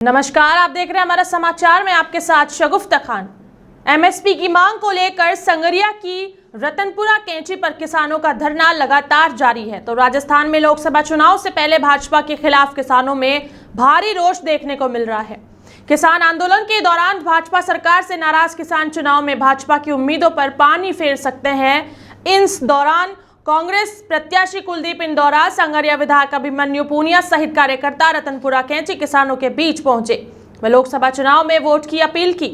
नमस्कार, आप देख रहे हैं हमारा समाचार में आपके साथ शगुफ्ता खान। एमएसपी की मांग को लेकर संगरिया की रतनपुरा कैंची पर किसानों का धरना लगातार जारी है। तो राजस्थान में लोकसभा चुनाव से पहले भाजपा के खिलाफ किसानों में भारी रोष देखने को मिल रहा है। किसान आंदोलन के दौरान भाजपा सरकार से नाराज किसान चुनाव में भाजपा की उम्मीदों पर पानी फेर सकते हैं। इस दौरान कांग्रेस प्रत्याशी कुलदीप इंदौरा, संगरिया विधायक अभिमन्यु पूनिया सहित कार्यकर्ता रतनपुरा कैंची किसानों के बीच पहुंचे। वे लोकसभा चुनाव में वोट की अपील की।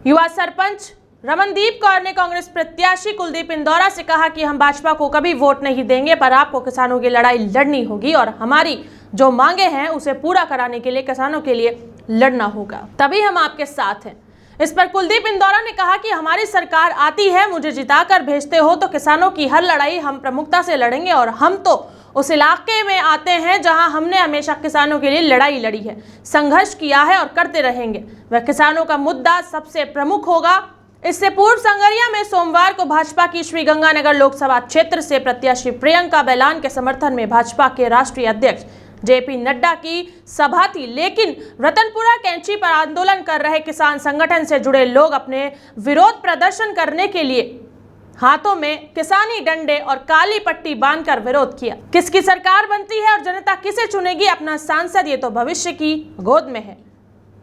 युवा सरपंच रमनदीप कौर ने कांग्रेस प्रत्याशी कुलदीप इंदौरा से कहा कि हम भाजपा को कभी वोट नहीं देंगे, पर आपको किसानों की लड़ाई लड़नी होगी और हमारी जो मांगे हैं उसे पूरा कराने के लिए किसानों के लिए लड़ना होगा, तभी हम आपके साथ हैं। इस पर कुलदीप इंदौरा ने कहा कि हमारी सरकार आती है, मुझे जिताकर भेजते हो तो किसानों की हर लड़ाई हम प्रमुखता से लड़ेंगे और हम तो उस इलाके में आते हैं जहां हमने हमेशा किसानों के लिए लड़ाई लड़ी है, संघर्ष किया है और करते रहेंगे। वह किसानों का मुद्दा सबसे प्रमुख होगा। इससे पूर्व संगरिया में सोमवार को भाजपा की श्रीगंगानगर लोकसभा क्षेत्र से प्रत्याशी प्रियंका बैलान के समर्थन में भाजपा के राष्ट्रीय अध्यक्ष जेपी नड्डा की सभा थी, लेकिन रतनपुरा कैंची पर आंदोलन कर रहे किसान संगठन से जुड़े लोग अपने विरोध प्रदर्शन करने के लिए हाथों में किसानी डंडे और काली पट्टी बांधकर विरोध किया। किसकी सरकार बनती है और जनता किसे चुनेगी अपना सांसद, ये तो भविष्य की गोद में है।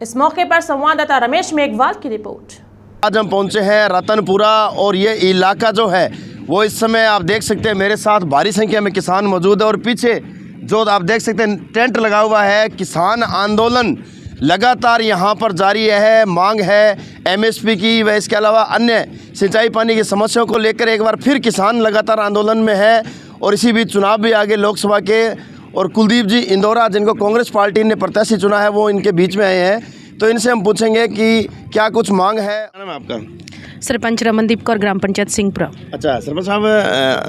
इस मौके पर संवाददाता रमेश मेघवाल की रिपोर्ट। आज हम पहुंचे हैं रतनपुरा और ये इलाका जो है वो इस समय आप देख सकते हैं मेरे साथ भारी संख्या में किसान मौजूद है और पीछे जो आप देख सकते हैं टेंट लगा हुआ है। किसान आंदोलन लगातार यहाँ पर जारी है। मांग है एमएसपी की व इसके अलावा अन्य सिंचाई पानी की समस्याओं को लेकर एक बार फिर किसान लगातार आंदोलन में है। और इसी बीच चुनाव भी आगे लोकसभा के और कुलदीप जी इंदौरा जिनको कांग्रेस पार्टी ने प्रत्याशी चुना है वो इनके बीच में आए हैं। तो इनसे हम पूछेंगे कि क्या कुछ मांग है। क्या नाम है आपका? सरपंच रमनदीप कौर, ग्राम पंचायत सिंहपुरा। अच्छा सरपंच साहब,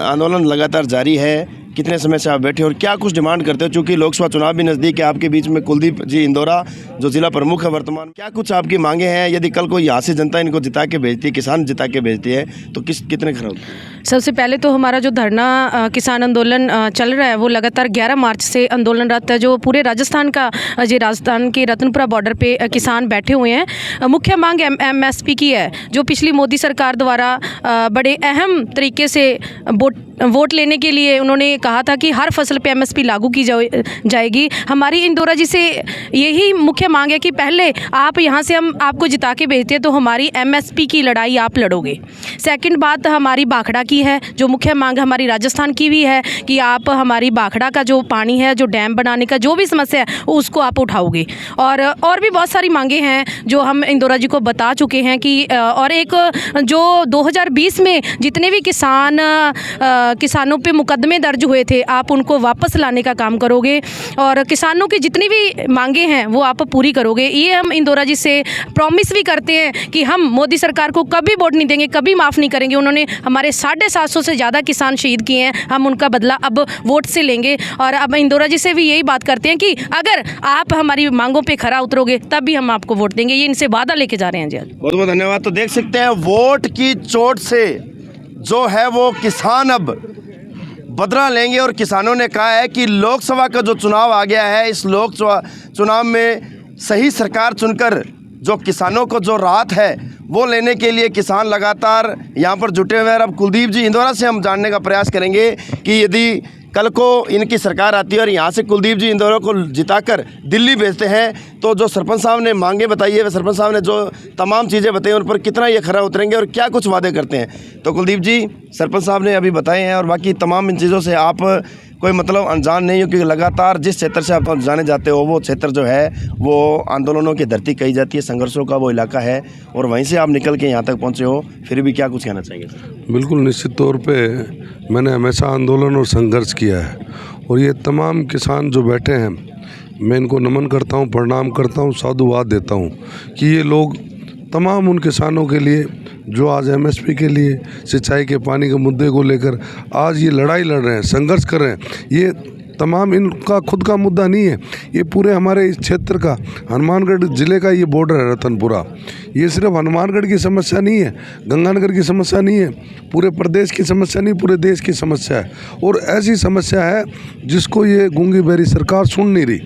आंदोलन लगातार जारी है, कितने समय से आप बैठे और क्या कुछ डिमांड करते हो? चूँकि लोकसभा चुनाव भी नज़दीक है, आपके बीच में कुलदीप जी इंदौरा जो जिला प्रमुख है वर्तमान, क्या कुछ आपकी मांगे हैं? यदि कल को यहाँ से जनता इनको जिता के भेजती है, किसान जिता के भेजती है तो कितने खरा होते हैं? सबसे पहले तो हमारा जो धरना किसान आंदोलन चल रहा है वो लगातार 11 मार्च से आंदोलनरत है। जो पूरे राजस्थान का राजस्थान के रतनपुरा बॉर्डर पे किसान बैठे हुए हैं। मुख्य मांग एमएसपी की है, जो पिछली मोदी सरकार द्वारा बड़े अहम तरीके से वोट लेने के लिए उन्होंने कहा था कि हर फसल पे एमएसपी लागू की जाएगी। हमारी इंदौरा जी से यही मुख्य मांग है कि पहले आप यहाँ से हम आपको जिता के भेजते हैं तो हमारी एमएसपी की लड़ाई आप लड़ोगे। सेकंड बात हमारी भाखड़ा की है, जो मुख्य मांग हमारी राजस्थान की भी है कि आप हमारी भाखड़ा का जो पानी है, जो डैम बनाने का जो भी समस्या है उसको आप उठाओगे। और भी बहुत सारी मांगे हैं जो हम इंदौरा जी को बता चुके हैं कि और एक जो 2020 में जितने भी किसानों पे मुकदमे दर्ज हुए थे आप उनको वापस लाने का काम करोगे और किसानों की जितनी भी मांगे हैं वो आप पूरी करोगे। ये हम इंदौरा जी से प्रॉमिस भी करते हैं कि हम मोदी सरकार को कभी वोट नहीं देंगे, कभी माफ़ नहीं करेंगे। उन्होंने हमारे 750 से ज़्यादा किसान शहीद किए हैं, हम उनका बदला अब वोट से लेंगे। और अब इंदौरा जी से भी यही बात करते हैं कि अगर आप हमारी मांगों पर खरा उतरोगे तब भी हम आपको वोट देंगे। ये इनसे वादा लेके जा रहे हैं जी। बहुत बहुत धन्यवाद। तो देख सकते हैं वोट की चोट से जो है वो किसान अब बदला लेंगे और किसानों ने कहा है कि लोकसभा का जो चुनाव आ गया है, इस लोकसभा चुनाव में सही सरकार चुनकर जो किसानों को जो राहत है वो लेने के लिए किसान लगातार यहाँ पर जुटे हुए हैं। अब कुलदीप जी इंदौरा से हम जानने का प्रयास करेंगे कि यदि कल को इनकी सरकार आती है और यहाँ से कुलदीप जी इंदौरा को जिताकर दिल्ली भेजते हैं तो जो सरपंच साहब ने मांगे बताई है, सरपंच साहब ने जो तमाम चीज़ें बताई उन पर कितना ये खरा उतरेंगे और क्या कुछ वादे करते हैं। तो कुलदीप जी, सरपंच साहब ने अभी बताए हैं और बाकी तमाम इन चीज़ों से आप कोई मतलब अनजान नहीं हो, क्योंकि लगातार जिस क्षेत्र से आप जाने जाते हो वो क्षेत्र जो है वो आंदोलनों की धरती कही जाती है, संघर्षों का वो इलाका है और वहीं से आप निकल के यहाँ तक पहुँचे हो, फिर भी क्या कुछ कहना चाहेंगे? बिल्कुल निश्चित तौर पे मैंने हमेशा आंदोलन और संघर्ष किया है और ये तमाम किसान जो बैठे हैं मैं इनको नमन करता हूँ, प्रणाम करता हूँ, साधुवाद देता हूँ कि ये लोग तमाम उन किसानों के लिए जो आज एमएसपी के लिए सिंचाई के पानी के मुद्दे को लेकर आज ये लड़ाई लड़ रहे हैं, संघर्ष कर रहे हैं। ये तमाम इनका खुद का मुद्दा नहीं है, ये पूरे हमारे इस क्षेत्र का हनुमानगढ़ ज़िले का ये बॉर्डर है रतनपुरा। ये सिर्फ हनुमानगढ़ की समस्या नहीं है, गंगानगर की समस्या नहीं है, पूरे प्रदेश की समस्या नहीं, पूरे देश की समस्या है। और ऐसी समस्या है जिसको ये गूंगी बहरी सरकार सुन नहीं रही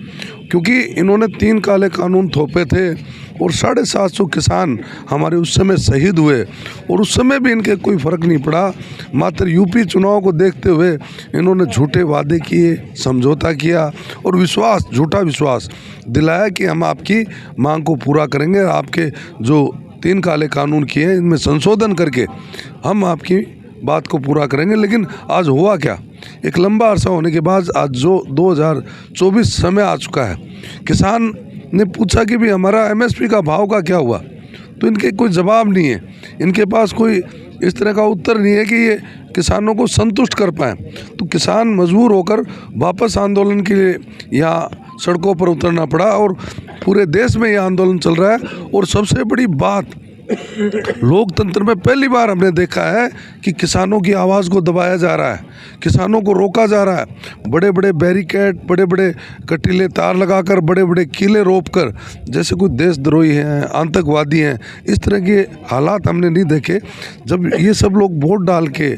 क्योंकि इन्होंने 3 काले कानून थोपे थे और 750 किसान हमारे उस समय शहीद हुए और उस समय भी इनके कोई फ़र्क नहीं पड़ा। मात्र यूपी चुनाव को देखते हुए इन्होंने झूठे वादे किए, समझौता किया और झूठा विश्वास दिलाया कि हम आपकी मांग को पूरा करेंगे, आपके जो 3 काले कानून किए हैं इनमें संशोधन करके हम आपकी बात को पूरा करेंगे। लेकिन आज हुआ क्या? एक लंबा अरसा होने के बाद आज जो 2024 समय आ चुका है, किसान ने पूछा कि भी हमारा एमएसपी का भाव का क्या हुआ, तो इनके कोई जवाब नहीं है, इनके पास कोई इस तरह का उत्तर नहीं है कि ये किसानों को संतुष्ट कर पाएँ। तो किसान मजबूर होकर वापस आंदोलन के लिए यहाँ सड़कों पर उतरना पड़ा और पूरे देश में ये आंदोलन चल रहा है। और सबसे बड़ी बात, लोकतंत्र में पहली बार हमने देखा है कि किसानों की आवाज़ को दबाया जा रहा है, किसानों को रोका जा रहा है। बड़े बड़े बैरिकेड, बड़े बड़े कटीले तार लगाकर, बड़े बड़े किले रोपकर, जैसे कोई देशद्रोही हैं, आतंकवादी हैं, इस तरह के हालात हमने नहीं देखे। जब ये सब लोग वोट डाल के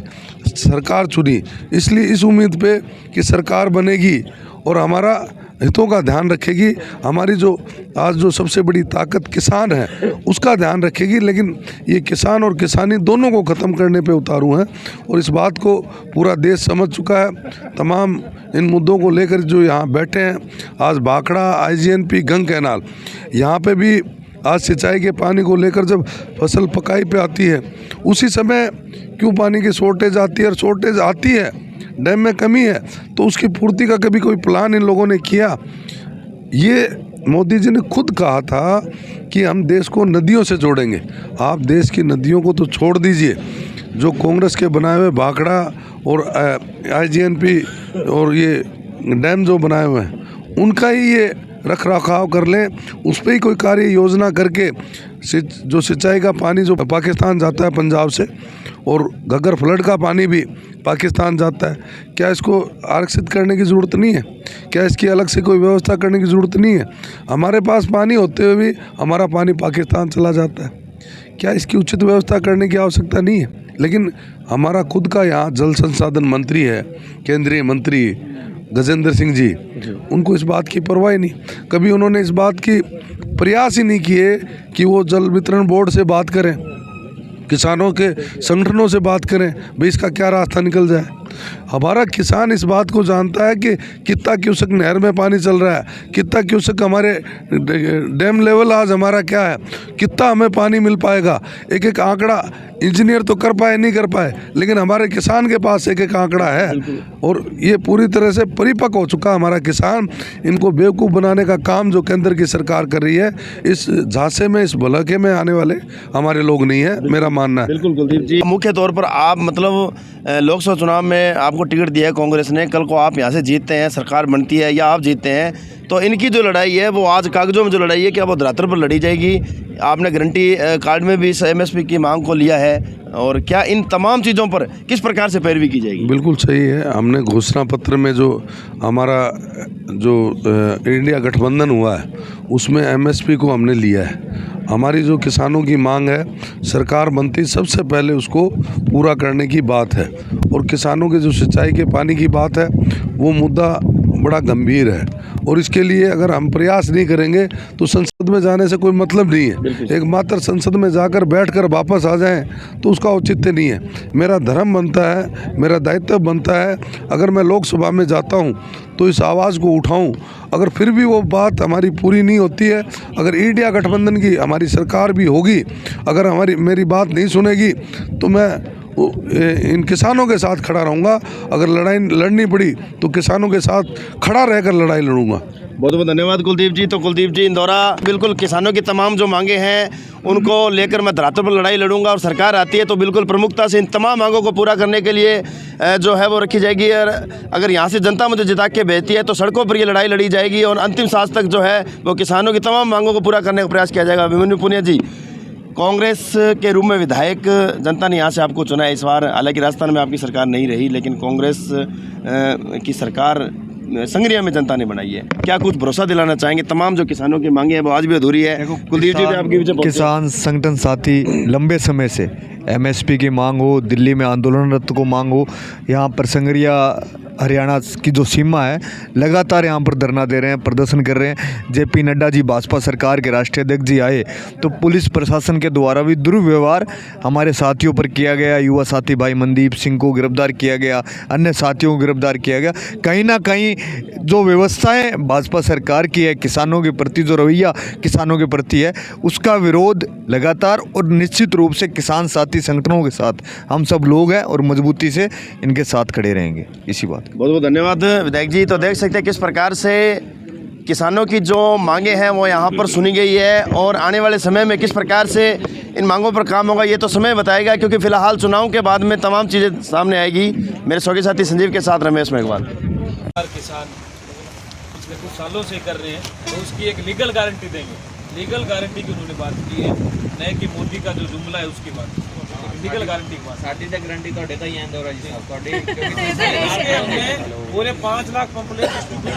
सरकार चुनी, इसलिए इस उम्मीद पे कि सरकार बनेगी और हमारा हितों का ध्यान रखेगी, हमारी जो आज जो सबसे बड़ी ताकत किसान है उसका ध्यान रखेगी। लेकिन ये किसान और किसानी दोनों को ख़त्म करने पे उतारू हैं और इस बात को पूरा देश समझ चुका है। तमाम इन मुद्दों को लेकर जो यहाँ बैठे हैं, आज भाखड़ा, IGNP, गंग कैनाल, यहाँ पे भी आज सिंचाई के पानी को लेकर जब फसल पकाई पे आती है उसी समय क्यों पानी की शॉर्टेज आती है, और शॉर्टेज आती है, डैम में कमी है, तो उसकी पूर्ति का कभी कोई प्लान इन लोगों ने किया? ये मोदी जी ने खुद कहा था कि हम देश को नदियों से जोड़ेंगे। आप देश की नदियों को तो छोड़ दीजिए, जो कांग्रेस के बनाए हुए भाखड़ा और IGNP और ये डैम जो बनाए हुए हैं उनका ही ये रख रखाव कर लें, उस पर ही कोई कार्य योजना करके जो सिंचाई का पानी जो पाकिस्तान जाता है पंजाब से, और घग्गर फ्लड का पानी भी पाकिस्तान जाता है, क्या इसको आरक्षित करने की ज़रूरत नहीं है? क्या इसकी अलग से कोई व्यवस्था करने की ज़रूरत नहीं है? हमारे पास पानी होते हुए भी हमारा पानी पाकिस्तान चला जाता है, क्या इसकी उचित व्यवस्था करने की आवश्यकता नहीं है? लेकिन हमारा खुद का यहाँ जल संसाधन मंत्री है, केंद्रीय मंत्री गजेंद्र सिंह जी, उनको इस बात की परवाह नहीं, कभी उन्होंने इस बात की प्रयास ही नहीं किए कि वो जल वितरण बोर्ड से बात करें, किसानों के संगठनों से बात करें, भाई इसका क्या रास्ता निकल जाए। हमारा किसान इस बात को जानता है कि कितना क्यूसेक नहर में पानी चल रहा है, कितना क्यूसेक हमारे डैम लेवल आज हमारा क्या है, कितना हमें पानी मिल पाएगा। एक एक आंकड़ा इंजीनियर तो कर पाए नहीं कर पाए, लेकिन हमारे किसान के पास एक एक आंकड़ा है और ये पूरी तरह से परिपक्व हो चुका हमारा किसान। इनको बेवकूफ़ बनाने का काम जो केंद्र की सरकार कर रही है, इस झांसे में, इस भलके में आने वाले हमारे लोग नहीं है, मेरा मानना है। बिल्कुल कुलदीप जी, मुख्य तौर पर आप मतलब लोकसभा चुनाव में आपको टिकट दिया है कांग्रेस ने, कल को आप यहाँ से जीतते हैं, सरकार बनती है या आप जीतते हैं, तो इनकी जो लड़ाई है वो आज कागजों में जो लड़ाई है क्या वो धरातल पर लड़ी जाएगी? आपने गारंटी कार्ड में भी इस MSP की मांग को लिया है, और क्या इन तमाम चीज़ों पर किस प्रकार से पैरवी की जाएगी? बिल्कुल सही है, हमने घोषणा पत्र में जो हमारा जो इंडिया गठबंधन हुआ है उसमें MSP को हमने लिया है। हमारी जो किसानों की मांग है, सरकार बनती सबसे पहले उसको पूरा करने की बात है, और किसानों के जो सिंचाई के पानी की बात है वो मुद्दा बड़ा गंभीर है, और इसके लिए अगर हम प्रयास नहीं करेंगे तो संसद में जाने से कोई मतलब नहीं है। एक मात्र संसद में जाकर बैठकर वापस आ जाएं तो उसका औचित्य नहीं है। मेरा धर्म बनता है, मेरा दायित्व बनता है, अगर मैं लोकसभा में जाता हूं तो इस आवाज़ को उठाऊं। अगर फिर भी वो बात हमारी पूरी नहीं होती है, अगर इंडिया गठबंधन की हमारी सरकार भी होगी, अगर मेरी बात नहीं सुनेगी तो मैं इन किसानों के साथ खड़ा रहूँगा। अगर लड़ाई लड़नी पड़ी तो किसानों के साथ खड़ा रहकर लड़ाई लड़ूंगा। बहुत बहुत धन्यवाद कुलदीप जी। तो कुलदीप जी इंदौरा, बिल्कुल किसानों की तमाम जो मांगे हैं उनको लेकर मैं धरातल पर लड़ाई लड़ूंगा, और सरकार आती है तो बिल्कुल प्रमुखता से इन तमाम मांगों को पूरा करने के लिए जो है वो रखी जाएगी। और अगर यहाँ से जनता मुझे जिता के भेजती है तो सड़कों पर ये लड़ाई लड़ी जाएगी, और अंतिम सांस तक जो है वो किसानों की तमाम मांगों को पूरा करने का प्रयास किया जाएगा। अभिमन्यु पुनिया जी, कांग्रेस के रूप में विधायक जनता ने यहाँ से आपको चुना है इस बार, हालांकि राजस्थान में आपकी सरकार नहीं रही, लेकिन कांग्रेस की सरकार संगरिया में जनता ने बनाई है। क्या कुछ भरोसा दिलाना चाहेंगे? तमाम जो किसानों की मांगे हैं वो आज भी अधूरी है। कुलदीप जी भी आपके पीछे पहुंचे। किसान संगठन साथी लंबे समय से एमएसपी की मांग हो, दिल्ली में आंदोलनरत को मांग हो, यहाँ पर संगरिया हरियाणा की जो सीमा है लगातार यहाँ पर धरना दे रहे हैं, प्रदर्शन कर रहे हैं। जेपी नड्डा जी भाजपा सरकार के राष्ट्रीय अध्यक्ष जी आए तो पुलिस प्रशासन के द्वारा भी दुर्व्यवहार हमारे साथियों पर किया गया। युवा साथी भाई मनदीप सिंह को गिरफ्तार किया गया, अन्य साथियों को गिरफ्तार किया गया। कहीं ना कहीं जो व्यवस्थाएं भाजपा सरकार की है, किसानों के प्रति जो रवैया किसानों के प्रति है, उसका विरोध लगातार और निश्चित रूप से किसान साथी संगठनों के साथ हम सब लोग हैं और मजबूती से इनके साथ खड़े रहेंगे। इसी बात बहुत बहुत धन्यवाद विधायक जी। तो देख सकते हैं किस प्रकार से किसानों की जो मांगे हैं वो यहाँ पर सुनी गई है और आने वाले समय में किस प्रकार से इन मांगों पर काम होगा ये तो समय बताएगा, क्योंकि फिलहाल चुनाव के बाद में तमाम चीज़ें सामने आएगी। मेरे सहयोगी साथी संजीव के साथ रमेश मेघवाल। किसान पिछले कुछ सालों से कर रहे हैं तो उसकी एक लीगल गारंटी देंगे। लीगल गारंटी की उन्होंने बात की है, न कि मोदी का जो जुमला है उसकी बात। लीगल गारंटी की बात ਸਾਡੀ ਤਾਂ ਗਰੰਟੀ ਤੁਹਾਡੇ ਤਾਂ ਹੀ ਹੈ ਇੰਦੌਰ ਜੀ ਸਾਹਿਬ ਤੁਹਾਡੇ पूरे 5 लाख पंप ले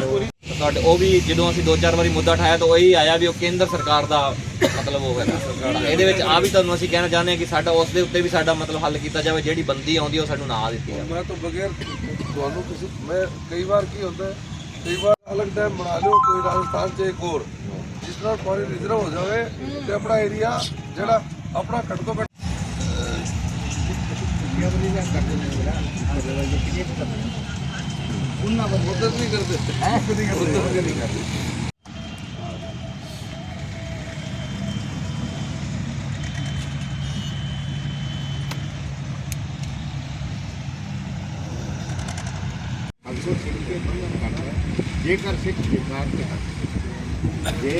पूरी ਤੁਹਾਡੇ ਉਹ ਵੀ ਜਦੋਂ ਅਸੀਂ 2-4 ਵਾਰੀ ਮੁੱਦਾ ਉਠਾਇਆ ਤਾਂ ਉਹੀ ਆਇਆ ਵੀ ਉਹ ਕੇਂਦਰ ਸਰਕਾਰ ਦਾ ਮਤਲਬ ਉਹ ਹੈਗਾ। ਇਹਦੇ ਵਿੱਚ ਆ ਵੀ ਤੁਹਾਨੂੰ ਅਸੀਂ ਕਹਿਣਾ ਚਾਹੁੰਦੇ ਹਾਂ ਕਿ ਸਾਡਾ ਉਸ ਦੇ ਉੱਤੇ ਵੀ ਸਾਡਾ ਮਤਲਬ ਹੱਲ ਕੀਤਾ ਜਾਵੇ। ਜਿਹੜੀ ਬੰਦੀ ਆਉਂਦੀ ਉਹ ਸਾਨੂੰ ਨਾ ਦਿੱਤੀ ਜਾਵੇ। मैं तो बगैर ਤੁਹਾਨੂੰ ਕਿਸੇ मैं कई बार की होता है, कई बार अलग डैम बना लो कोई राजस्थान से एक और जिस ਨਾਲ ਪਾਣੀ ਰਿਜ਼ਰਵ ਹੋ ਜਾਵੇ ਤੇ ਆਪਣਾ ਏਰੀਆ ਜਿਹੜਾ ਆਪਣਾ ਘੱਟ ਤੋਂ ਘੱਟ मदद नहीं करते नहीं करते। जेकर सिख सरकार के हक जे